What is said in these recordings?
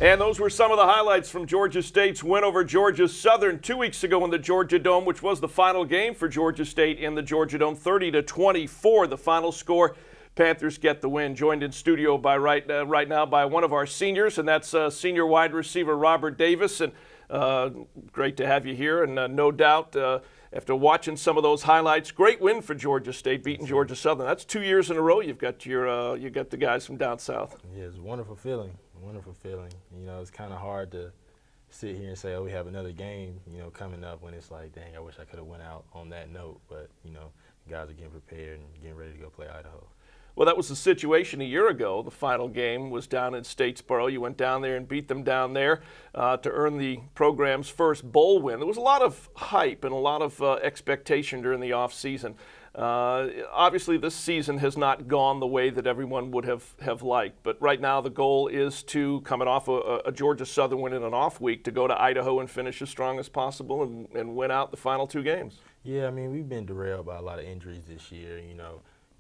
And those were some of the highlights from Georgia State's win over Georgia Southern 2 weeks ago in the Georgia Dome, which was the final game for Georgia State in the Georgia Dome, 30-24. The final score. Panthers get the win. Joined in studio by right now by one of our seniors, and that's senior wide receiver Robert Davis. And great to have you here. And no doubt, after watching some of those highlights, great win for Georgia State, beating Georgia Southern. That's 2 years in a row. You've got you got the guys from down south. Yeah, it's a wonderful feeling. Wonderful feeling. You know, it's kind of hard to sit here and say, oh, we have another game, coming up, when it's like, dang, I wish I could have went out on that note. But, guys are getting prepared and getting ready to go play Idaho. Well, that was the situation a year ago. The final game was down in Statesboro. You went down there and beat them down there to earn the program's first bowl win. There was a lot of hype and a lot of expectation during the offseason. Obviously, this season has not gone the way that everyone would have liked. But right now, the goal is to, coming off a Georgia Southern win in an off week, to go to Idaho and finish as strong as possible and win out the final two games. Yeah, I mean, we've been derailed by a lot of injuries this year.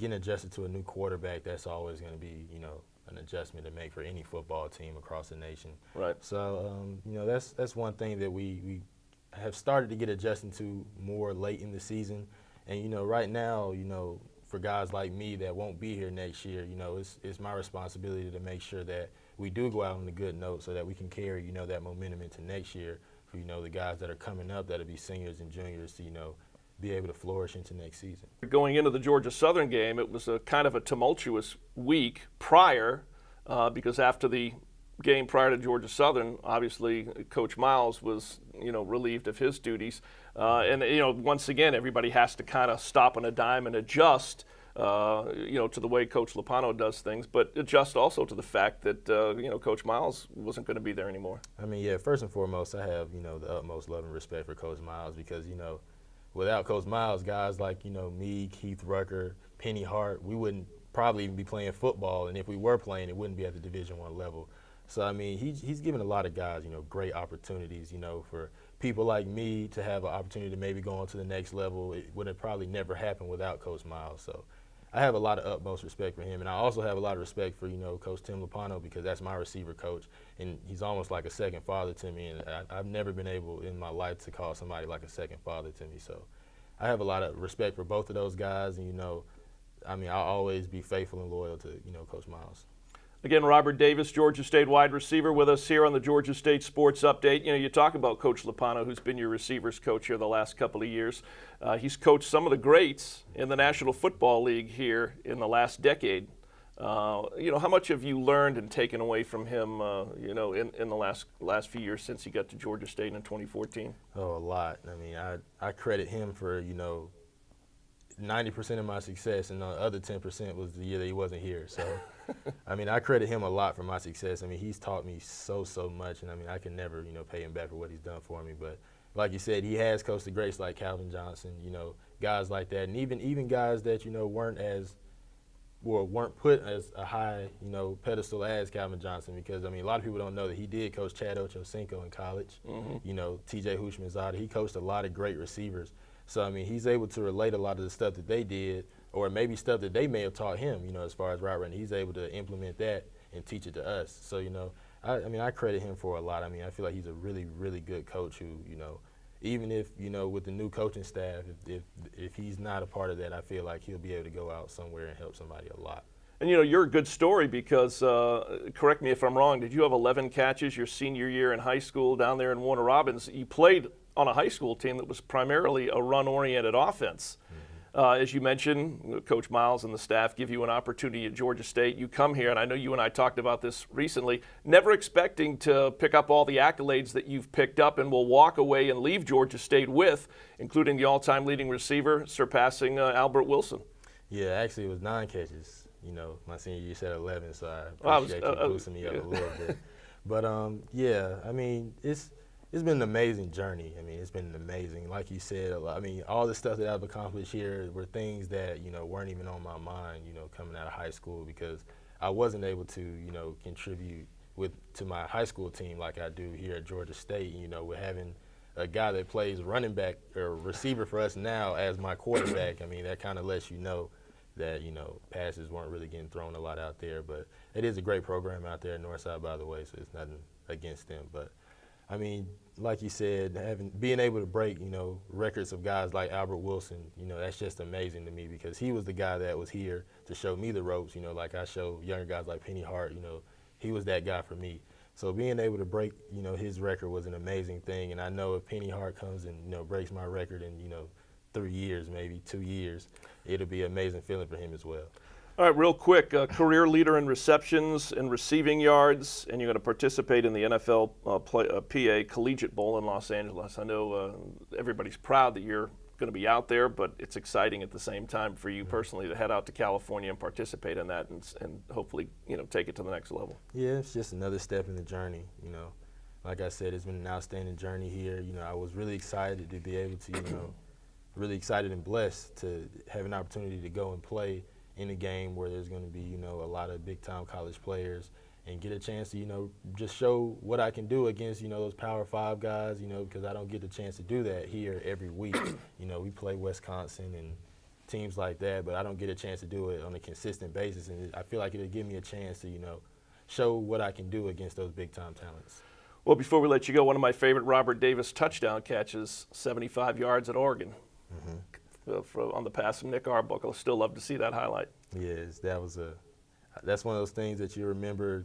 Getting adjusted to a new quarterback, that's always going to be, an adjustment to make for any football team across the nation. Right. So, that's one thing that we have started to get adjusted to more late in the season. And, right now, for guys like me that won't be here next year, it's my responsibility to make sure that we do go out on a good note so that we can carry, that momentum into next year for, the guys that are coming up that'll be seniors and juniors to, be able to flourish into next season. Going into the Georgia Southern game, it was a kind of a tumultuous week prior because after the game prior to Georgia Southern, obviously Coach Miles was, relieved of his duties. And once again, everybody has to kind of stop on a dime and adjust, to the way Coach Lopano does things, but adjust also to the fact that, Coach Miles wasn't going to be there anymore. I mean, yeah, first and foremost, I have, the utmost love and respect for Coach Miles because, without Coach Miles, guys like, me, Keith Rucker, Penny Hart, we wouldn't probably even be playing football, and if we were playing, it wouldn't be at the Division I level. So, I mean, he's given a lot of guys, great opportunities, for people like me to have an opportunity to maybe go on to the next level. It would have probably never happened without Coach Miles. So I have a lot of utmost respect for him, and I also have a lot of respect for, Coach Tim Lopano because that's my receiver coach, and he's almost like a second father to me, and I've never been able in my life to call somebody like a second father to me. So I have a lot of respect for both of those guys, and, I'll always be faithful and loyal to, Coach Miles. Again, Robert Davis, Georgia State wide receiver, with us here on the Georgia State Sports Update. You talk about Coach Lopano, who's been your receivers coach here the last couple of years. He's coached some of the greats in the National Football League here in the last decade. How much have you learned and taken away from him, in the last few years since he got to Georgia State in 2014? Oh, a lot. I mean, I credit him for, 90% of my success, and the other 10% was the year that he wasn't here. So, I mean, I credit him a lot for my success. I mean, he's taught me so much, and I mean, I can never, pay him back for what he's done for me. But like you said, he has coached the greats like Calvin Johnson, guys like that, and even guys that, weren't put as a high, pedestal as Calvin Johnson, because, I mean, a lot of people don't know that he did coach Chad Ochocinco in college, T.J. Hushmanzada. He coached a lot of great receivers. So, I mean, he's able to relate a lot of the stuff that they did, or maybe stuff that they may have taught him, as far as route running. He's able to implement that and teach it to us. So, I credit him for a lot. I mean, I feel like he's a really, really good coach who, even if, with the new coaching staff, if he's not a part of that, I feel like he'll be able to go out somewhere and help somebody a lot. And, you're a good story because, correct me if I'm wrong, did you have 11 catches your senior year in high school down there in Warner Robins? You played on a high school team that was primarily a run-oriented offense. As you mentioned, Coach Miles and the staff give you an opportunity at Georgia State. You come here, and I know you and I talked about this recently, never expecting to pick up all the accolades that you've picked up and will walk away and leave Georgia State with, including the all-time leading receiver, surpassing Albert Wilson. Yeah, actually it was 9 catches. My senior year said 11, so I appreciate you boosting me up a little bit. But, yeah, I mean, it's been an amazing journey. I mean, it's been amazing. Like you said, I mean, all the stuff that I've accomplished here were things that, weren't even on my mind, coming out of high school, because I wasn't able to, contribute to my high school team like I do here at Georgia State. With having a guy that plays running back or receiver for us now as my quarterback, I mean, that kind of lets you know that, passes weren't really getting thrown a lot out there. But it is a great program out there at Northside, by the way, so it's nothing against them. But, I mean, like you said, being able to break, records of guys like Albert Wilson, that's just amazing to me because he was the guy that was here to show me the ropes, like I show younger guys like Penny Hart, he was that guy for me. So being able to break, his record was an amazing thing. And I know if Penny Hart comes and, breaks my record in, 3 years, maybe 2 years, it'll be an amazing feeling for him as well. All right, real quick, career leader in receptions and receiving yards, and you're going to participate in the NFL PA Collegiate Bowl in Los Angeles. I know everybody's proud that you're going to be out there, but it's exciting at the same time for you personally to head out to California and participate in that and hopefully, take it to the next level. Yeah, it's just another step in the journey, Like I said, it's been an outstanding journey here. I was really excited to be able to, really excited and blessed to have an opportunity to go and play in a game where there's going to be, a lot of big-time college players and get a chance to, just show what I can do against, those Power 5 guys, because I don't get the chance to do that here every week. We play Wisconsin and teams like that, but I don't get a chance to do it on a consistent basis, and I feel like it'll give me a chance to, show what I can do against those big-time talents. Well, before we let you go, one of my favorite Robert Davis touchdown catches, 75 yards at Oregon. On the pass from Nick Arbuckle. I'll still love to see that highlight. Yes, that's one of those things that you remember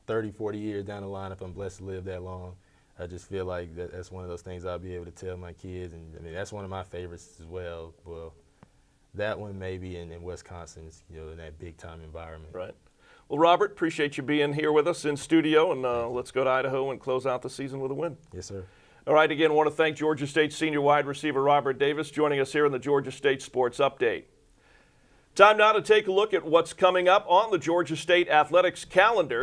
30, 40 years down the line if I'm blessed to live that long. I just feel like that's one of those things I'll be able to tell my kids, and I mean that's one of my favorites as well. Well, that one maybe in Wisconsin, in that big-time environment. Right. Well, Robert, appreciate you being here with us in studio, and let's go to Idaho and close out the season with a win. Yes, sir. All right, again, I want to thank Georgia State senior wide receiver Robert Davis joining us here in the Georgia State Sports Update. Time now to take a look at what's coming up on the Georgia State athletics calendar.